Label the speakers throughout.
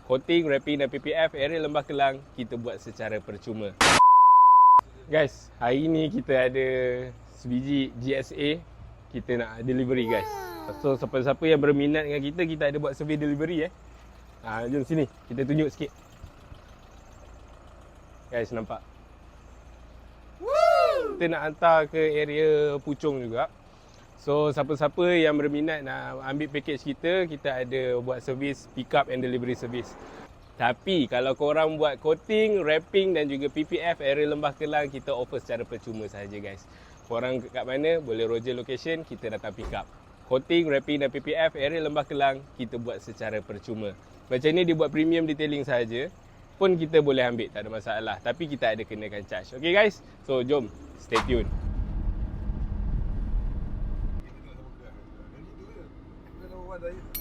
Speaker 1: Coating, wrapping dan PPF area Lembah Kelang kita buat secara percuma. Guys, hari ni kita ada sebiji GSA kita nak delivery guys. So siapa-siapa yang berminat dengan kita, kita ada buat survey delivery jom sini, kita tunjuk sikit. Guys, nampak? Kita nak hantar ke area Puchong juga. So siapa-siapa yang berminat nak ambil package kita, kita ada buat servis pick up and delivery service. Tapi kalau korang buat coating, wrapping dan juga PPF area Lembah Kelang, kita offer secara percuma sahaja guys. Korang kat mana, boleh roger location, kita datang pick up. Coating, wrapping dan PPF area Lembah Kelang, kita buat secara percuma. Macam ni dia buat premium detailing sahaja pun kita boleh ambil, tak ada masalah. Tapi kita ada kenakan charge. Okay guys, so jom stay tune.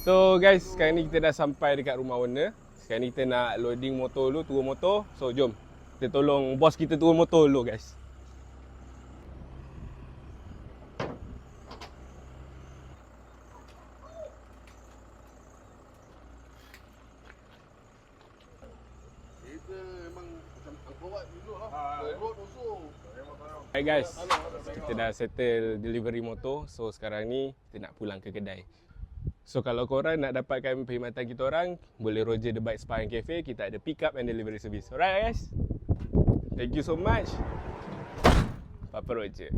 Speaker 1: So guys, sekarang ni kita dah sampai dekat rumah owner. Sekarang ni kita nak loading motor dulu, turun motor. So jom, kita tolong bos kita turun motor dulu guys. Hai guys, kita dah settle delivery motor. So sekarang ni kita nak pulang ke kedai. So kalau korang nak dapatkan perkhidmatan kita orang, boleh roger The Bike Spa and Cafe. Kita ada pick up and delivery service. Alright guys, thank you so much. Papa Roger.